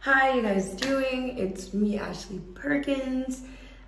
How you guys doing? It's me, Ashley Perkins.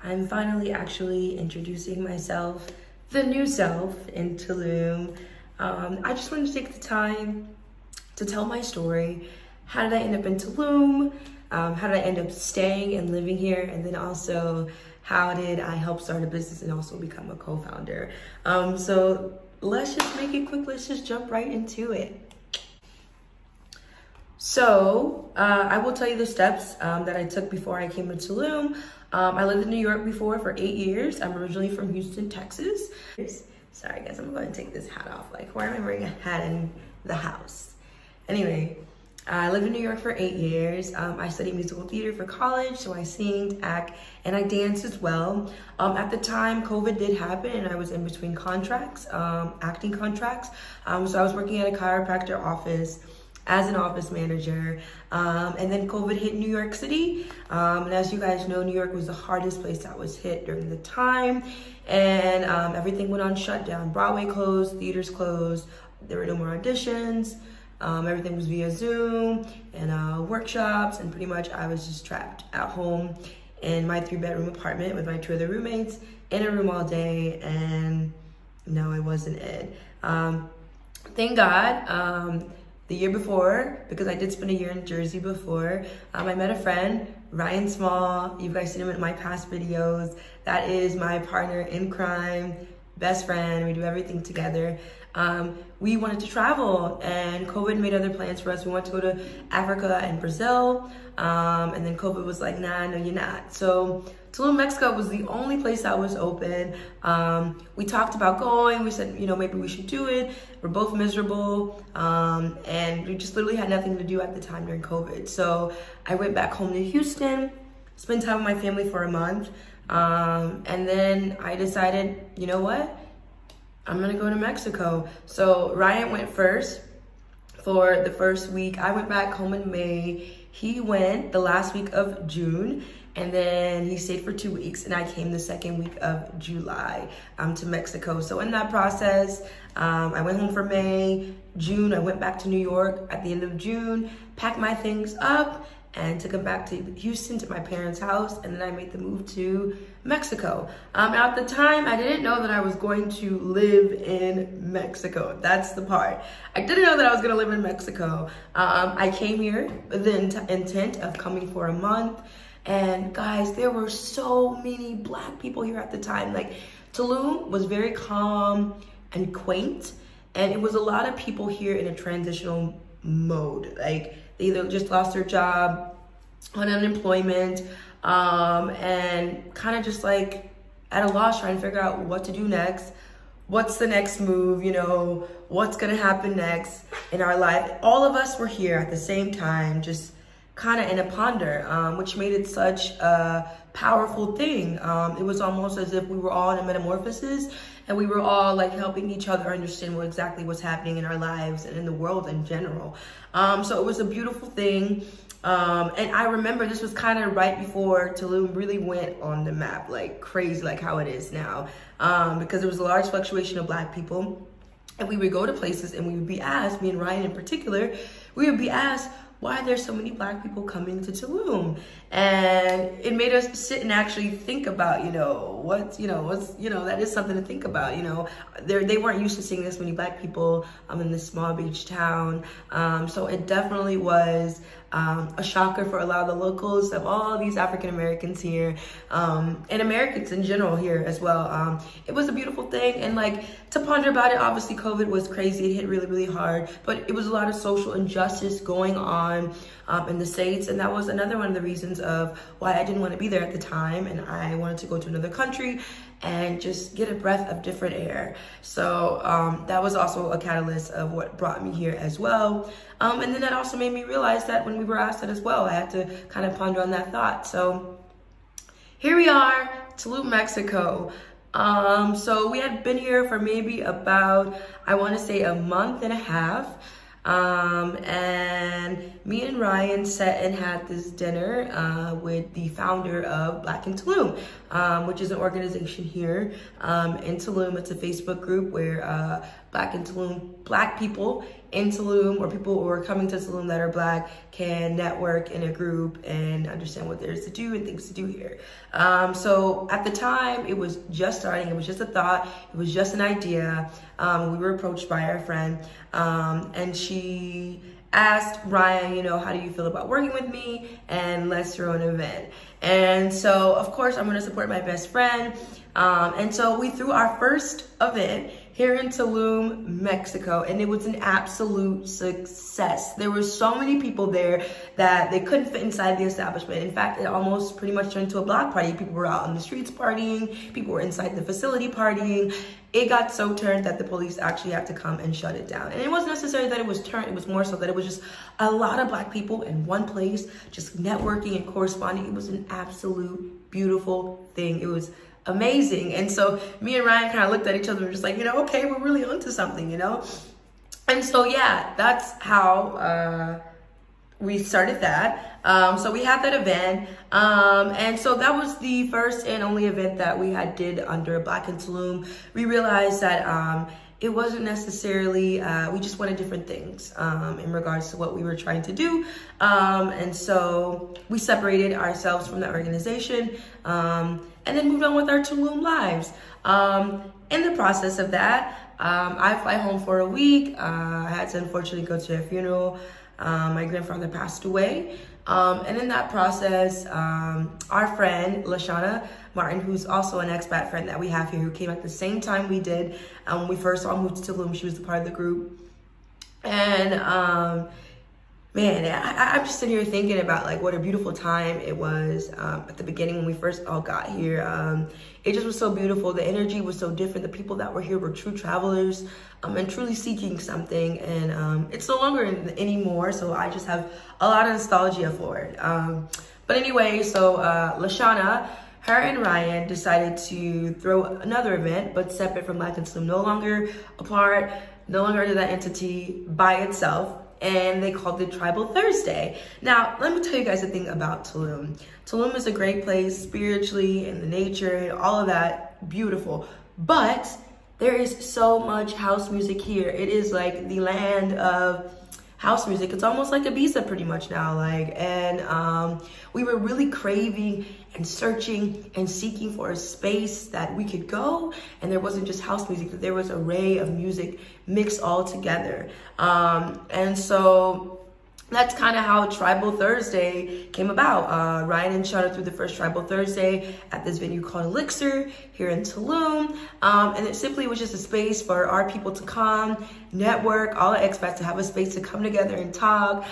I'm finally actually introducing myself, the new self in Tulum. I just wanted to take the time to tell my story. How did I end up in Tulum? How did I end up staying and living here? And then also, how did I help start a business and also become a co-founder? So let's just make it quick. Let's just jump right into it. So I will tell you the steps that I took before I came to Tulum. I lived in New York before for 8 years. I'm originally from Houston, Texas. Sorry guys, I'm going to take this hat off. Like, why am I wearing a hat in the house? Anyway, I lived in New York for 8 years. I studied musical theater for college, so I sing, act, and I dance as well. At the time, COVID did happen and I was in between contracts, acting contracts. So I was working at a chiropractor office as an office manager, and then COVID hit New York City, and as you guys know, New York was the hardest place that was hit during the time, and everything went on shutdown. Broadway closed, theaters closed, there were no more auditions, everything was via Zoom and workshops, and pretty much I was just trapped at home in my 3-bedroom apartment with my 2 other roommates in a room all day, and no, I wasn't it. Thank God, the year before, because I did spend a year in Jersey before, I met a friend, Ryan Small. You guys seen him in my past videos. That is my partner in crime, best friend. We do everything together. We wanted to travel, and COVID made other plans for us. We wanted to go to Africa and Brazil, and then COVID was like, nah, no, you're not. So Tulum, Mexico was the only place that was open. We talked about going. We said, you know, maybe we should do it. We're both miserable, and we just literally had nothing to do at the time during COVID. So I went back home to Houston, spent time with my family for a month, and then I decided, you know what? I'm gonna go to Mexico. So Ryan went first for the first week. I went back home in May. He went the last week of June, and then he stayed for 2 weeks, and I came the second week of July to Mexico. So in that process, I went home for May. June, I went back to New York at the end of June, packed my things up, and took them back to Houston to my parents' house, and then I made the move to Mexico. At the time, I didn't know that I was going to live in Mexico. That's the part. I didn't know that I was gonna live in Mexico. I came here with the intent of coming for a month, and guys, there were so many Black people here at the time. Like, Tulum was very calm and quaint, and it was a lot of people here in a transitional mode. Like, they either just lost their job on unemployment, and kind of just like at a loss trying to figure out what to do next. What's the next move, you know, what's gonna happen next in our life. All of us were here at the same time, just kind of in a ponder, which made it such a powerful thing. It was almost as if we were all in a metamorphosis, and we were all like helping each other understand what exactly was happening in our lives and in the world in general. So it was a beautiful thing. And I remember this was kind of right before Tulum really went on the map, like crazy, like how it is now, because there was a large fluctuation of Black people. And we would go to places and we would be asked, me and Ryan in particular, we would be asked, why are there so many Black people coming to Tulum? And it made us sit and actually think about, that is something to think about, They weren't used to seeing this many Black people in this small beach town. So it definitely was a shocker for a lot of the locals, of all these African Americans here, and Americans in general here as well. It was a beautiful thing, and like, to ponder about it, obviously COVID was crazy. It hit really, really hard, but it was a lot of social injustice going on in the States, and that was another one of the reasons of why I didn't want to be there at the time, and I wanted to go to another country and just get a breath of different air. So that was also a catalyst of what brought me here as well. And then that also made me realize that when we were asked that as well, I had to kind of ponder on that thought. So here we are, Tulum, Mexico. So we had been here for maybe about, I want to say, a month and a half. And me and Ryan sat and had this dinner with the founder of Black in Tulum, which is an organization here in Tulum. It's a Facebook group where Black people in Tulum, or people who are coming to Tulum that are Black, can network in a group and understand what there is to do and things to do here. So at the time, it was just starting. It was just a thought. It was just an idea. We were approached by our friend, and she asked Ryan, you know, how do you feel about working with me, and let's throw an event. And so, of course, I'm going to support my best friend. And so we threw our first event here in Tulum, Mexico, and it was an absolute success. There were so many people there that they couldn't fit inside the establishment. In fact, it almost pretty much turned into a block party. People were out on the streets partying. People were inside the facility partying. It got so turned that the police actually had to come and shut it down. And it wasn't necessarily that it was turned, it was more so that it was just a lot of Black people in one place, just networking and corresponding. It was an absolute beautiful thing. It was amazing. And so me and Ryan kind of looked at each other and were just like, you know, okay, we're really onto something, you know? And so, yeah, that's how we started that. So we had that event. And so that was the first and only event that we had did under Black in Tulum. We realized that it wasn't necessarily, we just wanted different things in regards to what we were trying to do. And so we separated ourselves from that organization and then moved on with our Tulum lives. In the process of that, I fly home for a week. I had to unfortunately go to a funeral. My grandfather passed away. And in that process, our friend, Lashana Martin, who's also an expat friend that we have here, who came at the same time we did. When we first all moved to Tulum, she was a part of the group. And man, I'm just sitting here thinking about like what a beautiful time it was at the beginning when we first all got here. It just was so beautiful. The energy was so different. The people that were here were true travelers and truly seeking something. And it's no longer anymore, so I just have a lot of nostalgia for it. But anyway, so Lashana, her and Ryan decided to throw another event, but separate from Black in Tulum, no longer apart, no longer under that entity by itself. And they called it Tribal Thursday. Now, let me tell you guys the thing about Tulum. Tulum is a great place spiritually, and the nature and all of that, beautiful. But there is so much house music here. It is like the land of house music. It's almost like Ibiza pretty much now. And we were really craving and searching and seeking for a space that we could go, and there wasn't just house music, that there was an array of music mixed all together. And so that's kind of how Tribal Thursday came about. Ryan and Shauna threw the first Tribal Thursday at this venue called Elixir here in Tulum. And it simply was just a space for our people to come, network, all the expats to have a space to come together and talk,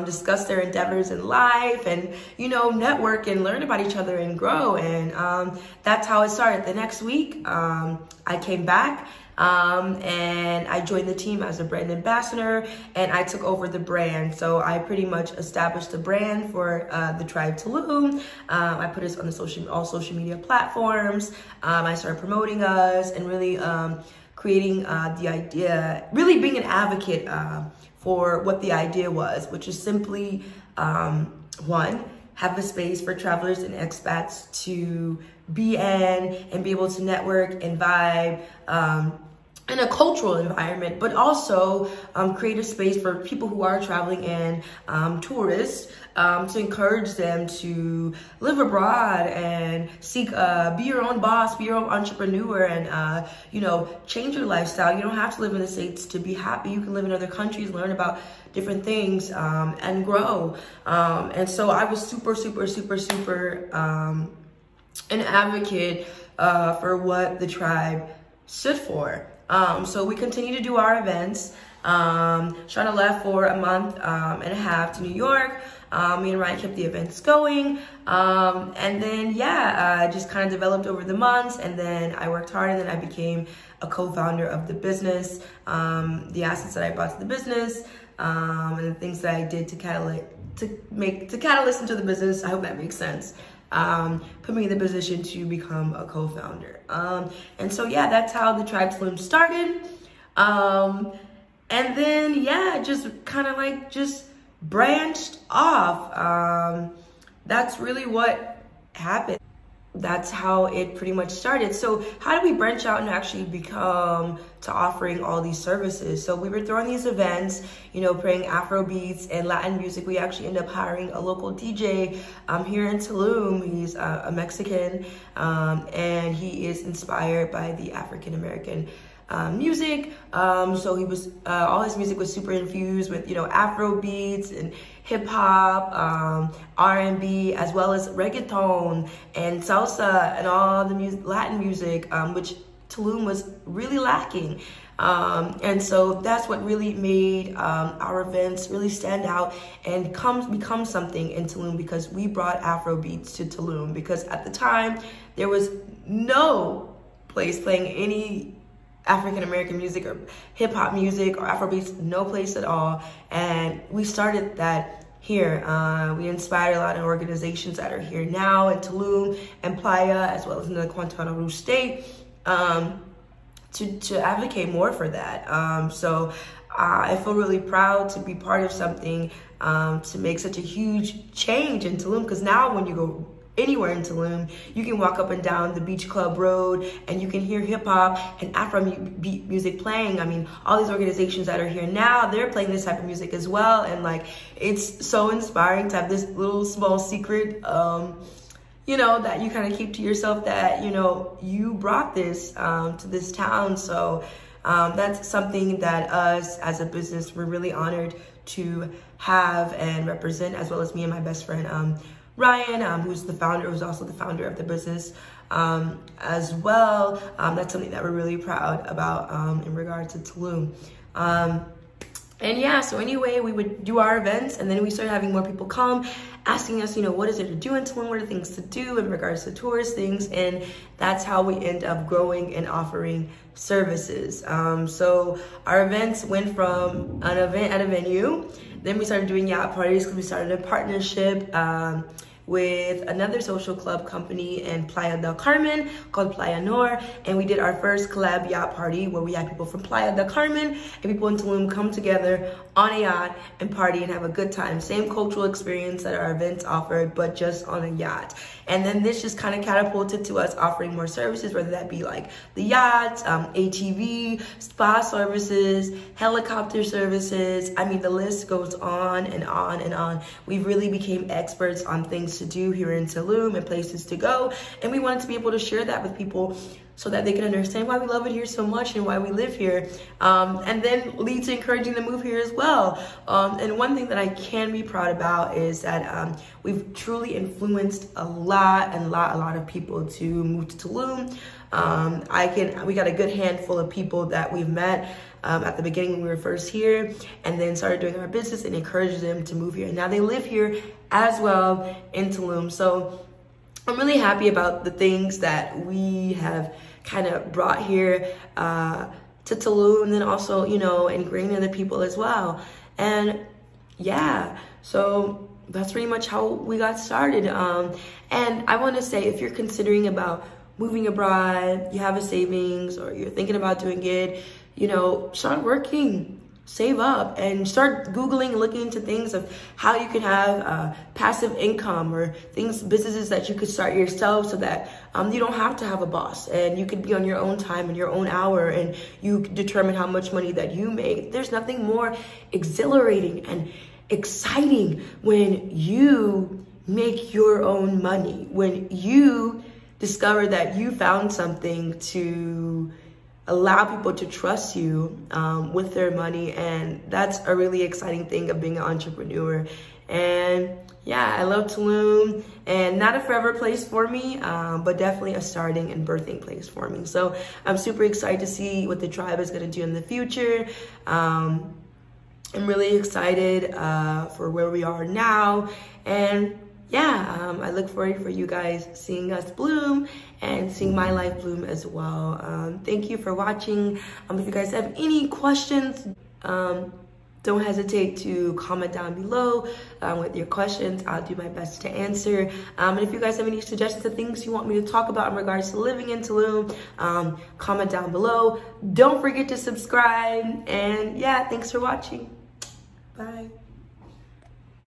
discuss their endeavors in life, and, you know, network and learn about each other and grow. And that's how it started. The next week, I came back. And I joined the team as a brand ambassador, and I took over the brand. So I pretty much established the brand for the Tribe Tulum. I put us on all social media platforms. I started promoting us and really creating the idea, really being an advocate for what the idea was, which is simply, one, have a space for travelers and expats to be in and be able to network and vibe in a cultural environment, but also create a space for people who are traveling and tourists to encourage them to live abroad and seek, be your own boss, be your own entrepreneur, and you know, change your lifestyle. You don't have to live in the States to be happy. You can live in other countries, learn about different things, and grow. And so I was super an advocate for what the tribe stood for. So we continue to do our events. Shauna left for a month and a half to New York. Me and Ryan kept the events going. And then, yeah, just kind of developed over the months. And then I worked hard, and then I became a co-founder of the business. The assets that I brought to the business, and the things that I did to catalyst into the business. I hope that makes sense. Put me in the position to become a co-founder. And so, yeah, that's how the Tribe Tulum started. And then, yeah, just kind of like just branched off. That's really what happened. that's how it pretty much started. So how did we branch out and actually become to offering all these services? So we were throwing these events, you know, playing Afro beats and Latin music. We actually ended up hiring a local DJ here in Tulum. He's a Mexican, and he is inspired by the African American music. So he was all his music was super infused with, you know, Afro beats and hip hop, R&B, as well as reggaeton and salsa and all the Latin music, which Tulum was really lacking. And so that's what really made our events really stand out and become something in Tulum, because we brought Afro beats to Tulum, because at the time there was no place playing any African American music or hip hop music or Afrobeats, no place at all. And we started that here. We inspired a lot of organizations that are here now in Tulum and Playa, as well as in the Quintana Roo state, to advocate more for that. So I feel really proud to be part of something to make such a huge change in Tulum, because now when you go anywhere in Tulum, you can walk up and down the Beach Club Road and you can hear hip hop and Afro music playing. I mean, all these organizations that are here now, they're playing this type of music as well. And like, it's so inspiring to have this little small secret, you know, that you kind of keep to yourself, that, you know, you brought this to this town. So that's something that us as a business, we're really honored to have and represent, as well as me and my best friend, Ryan, who's also the founder of the business as well. That's something that we're really proud about in regard to Tulum. And yeah, so anyway, we would do our events, and then we started having more people come asking us, you know, what is there to do in Tulum? What are things to do in regards to tourist things? And that's how we end up growing and offering services. So our events went from an event at a venue, then we started doing yacht parties, because we started a partnership with another social club company in Playa del Carmen called Playa Nor, and we did our first collab yacht party where we had people from Playa del Carmen and people in Tulum come together on a yacht and party and have a good time. Same cultural experience that our events offered, but just on a yacht. And then this just kind of catapulted to us offering more services, whether that be like the yachts, ATV, spa services, helicopter services. I mean, the list goes on and on and on. We really became experts on things to do here in Tulum and places to go. And we wanted to be able to share that with people so that they can understand why we love it here so much and why we live here. And then lead to encouraging them to move here as well. And one thing that I can be proud about is that we've truly influenced a lot of people to move to Tulum. We got a good handful of people that we've met at the beginning when we were first here, and then started doing our business and encouraged them to move here. And now they live here as well in Tulum. So I'm really happy about the things that we have kind of brought here to Tulum, and then also, you know, ingrained in the people as well. And yeah, so that's pretty much how we got started. And I want to say, if you're considering about moving abroad, you have a savings, or you're thinking about doing it, you know, start working, save up, and start Googling and looking into things of how you can have passive income, or businesses that you could start yourself, so that you don't have to have a boss and you could be on your own time and your own hour, and you determine how much money that you make. There's nothing more exhilarating and exciting when you make your own money, when you discover that you found something to allow people to trust you with their money. And that's a really exciting thing of being an entrepreneur. And yeah, I love Tulum, and not a forever place for me, but definitely a starting and birthing place for me. So I'm super excited to see what the tribe is going to do in the future. I'm really excited for where we are now. And yeah, I look forward for you guys seeing us bloom and seeing my life bloom as well. Thank you for watching. If you guys have any questions, don't hesitate to comment down below with your questions. I'll do my best to answer. And if you guys have any suggestions of things you want me to talk about in regards to living in Tulum, comment down below. Don't forget to subscribe. And yeah, thanks for watching. Bye.